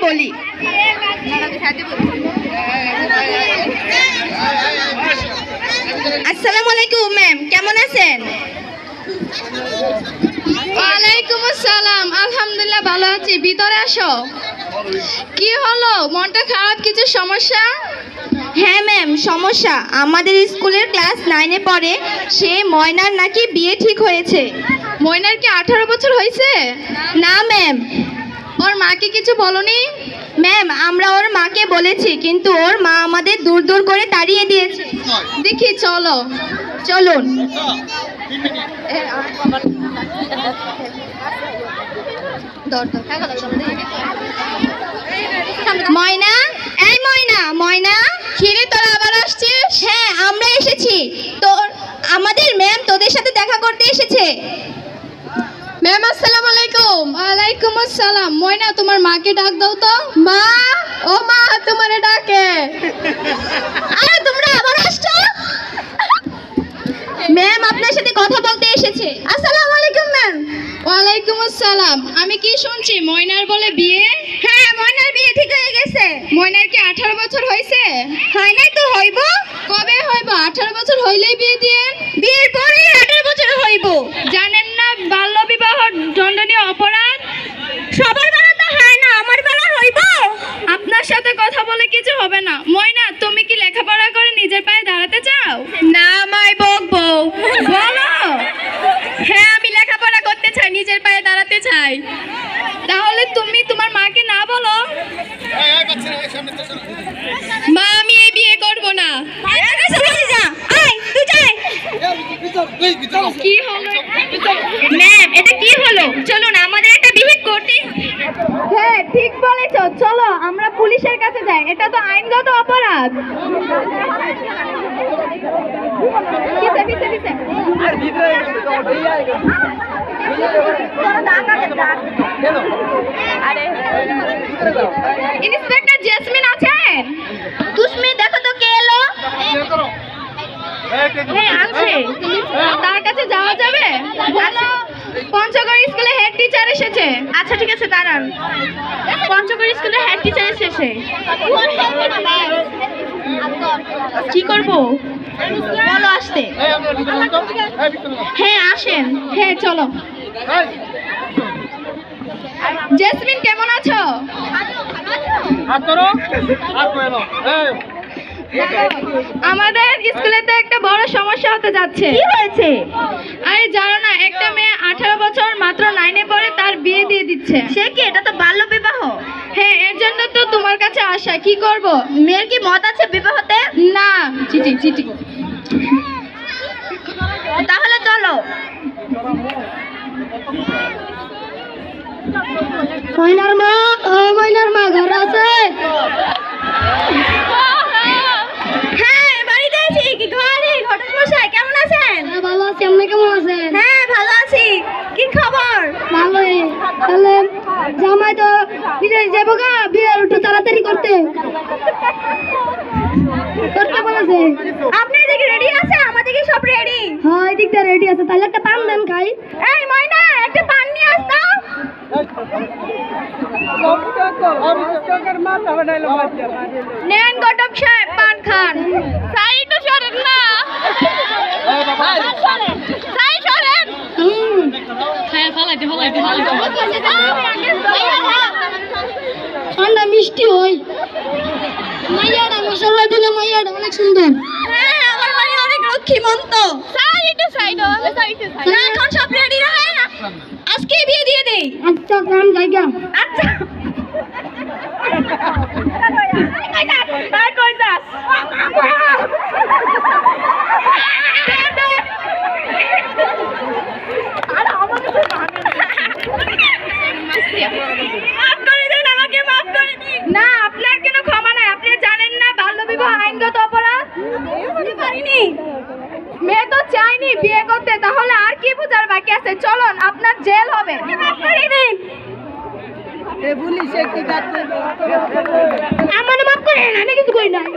বলি। আসসালামু আলাইকুম ম্যাম, কেমন আছেন? ওয়ালাইকুম আসসালাম, আলহামদুলিল্লাহ ভালো আছি। ভিতরে আসো। কি হলো, মনটা খারাপ? কিছু সমস্যা? হ্যাঁ ম্যাম, সমস্যা। আমাদের স্কুলের ক্লাস 9-এ পড়ে, সে ময়নার নাকি বিয়ে ঠিক হয়েছে। ময়নার কি 18 বছর হয়েছে? না ম্যাম। ওর মাকে কিছু বলনি? ম্যাম, আমরা ওর মাকে বলেছি, কিন্তু ওর মা আমাদের দূর দূর করে তাড়িয়ে দিয়েছে। দেখি, চলো। চলুন। ময়না, এই ময়না, ময়না। খিরে, তোরা আবার আসছিস? হ্যাঁ, আমরা এসেছি। আমাদের ম্যাম তোদের সাথে দেখা করতে এসেছে। ম্যাম আসসালামু আলাইকুম। ওয়ালাইকুম আসসালাম। ময়না, তোমার মাকে ডাক দাও তো। মা, ও মা, তোমারে ডাকে। আরে তোমরা আবার আসছো? ম্যাম আপনার সাথে কথা বলতে এসেছে। আসসালামু আলাইকুম ম্যাম। ওয়ালাইকুম আসসালাম। আমি কি শুনছি ময়নার বলে বিয়ে? হ্যাঁ, ময়নার বিয়ে ঠিক হয়ে গেছে। ময়নার কি 18 বছর হয়েছে? হয় নাই তো হইব। কবে হইব? 18 বছর হইলেই বিয়ে দিয়ে। বিয়ের পরেই 18 বছর হইব। জানেন না বাল্য বিবাহ দণ্ডনীয় অপরাধ? সবার বেলা তো হয় না, আমার বেলা হইব। আপনার সাথে কথা বলে কিছু হবে না। ময়না, তুমি কি লেখাপড়া করে নিজের পায়ে দাঁড়াতে চাও? না মাই বকবো। বলো। হ্যাঁ, আমি লেখাপড়া করতে চাই, নিজের পায়ে দাঁড়াতে চাই। তাহলে তুমি তোমার মাকে না বলো। মা, আমি এই বিয়ে করব না। কি হলো? ম্যাম, এটা কি হলো? চলুন, আমাদের একটা বিহিত করতে। হ্যাঁ, ঠিক বলেছো। চলো আমরা পুলিশের কাছে যাই, এটা তো আইনগত অপরাধ। পিছে পিছে পিছে। ইন্সপেক্টর জেসমিন আছেন? তুষ্মি, দেখো তো কে এলো। হ্যাঁ, আছে। তার কাছে যাওয়া যাবে? পঞ্চগড় স্কুলে হেড টিচার এসেছে। আচ্ছা ঠিক আছে, দাঁড়ান। পঞ্চগড় স্কুলে হেড টিচার এসেছে। কি করব? বলো আসতে। হ্যাঁ, আসেন। হ্যাঁ, চলো। জেসমিন, কেমন আছো? আমাদের স্কুলেতে একটা বড় সমস্যা হতে যাচ্ছে। কি হয়েছে? আরে জানো না, একটা মেয়ে 18 বছর মাত্র 9-এ পড়ে, তার বিয়ে দিয়ে দিচ্ছে। সে কি? এটা তো বাল্য বিবাহ। হ্যাঁ, এর জন্য তো তোমার কাছে আসা। কি করব? মেয়ের কি মত আছে বিবাহতে? না। চিঠি চিঠি। তাহলে চলো। ময়নার মা, ও ময়নার মা ঘরে আছে? হ্যাঁ, বাড়িতে আছি। কি ঘরে? ঘটক মশাই কেমন আছেন? ভালো আছি, আপনি কেমন আছেন? হ্যাঁ, ভালো আছি। কি খবর? ভালোই। তাহলে জামাই তো বিদেশ যাবো গা, বিয়ের একটু তাড়াতাড়ি করতে বলেছে। আপনার এদিকে রেডি আছে? আমাদের কি সব রেডি? হ্যাঁ, এদিকটা রেডি আছে। তাহলে একটা পান দেন খাই। এই ময়না, একটা পান নিয়ে আসতো। নেন ঘটক সাহেব, পান খান। সাইড তো সরেন না। সাইড সরেন। হ্যাঁ, ফালাইতে ঠান্ডা মিষ্টি হই। মাইয়াটা মশলা দিলে মাইয়াটা অনেক সুন্দর। হ্যাঁ, আমার বাড়ি অনেক লক্ষ্মীমন্ত। সাইড না, এখন সব রেডি রাখে না, আজকে বিয়ে দিয়ে দেই। আচ্ছা, কাম জায়গা। আচ্ছা। আর কই যাস? মাফ করে দিন, আমাকে মাফ করে দিন। না, আপনার কেন ক্ষমা নাই? আপনি জানেন না বাল্য বিবাহ আইনগত অপরাধ? বুঝতে পারিনি। মেয়ে তো চাইনি বিয়ে করতে, তাহলে আর কি বোঝার বাকি আছে? চলুন, আপনার জেল হবে। মাফ করে দিন। আমার মাফ করেন, আমি কিছু করি নাই।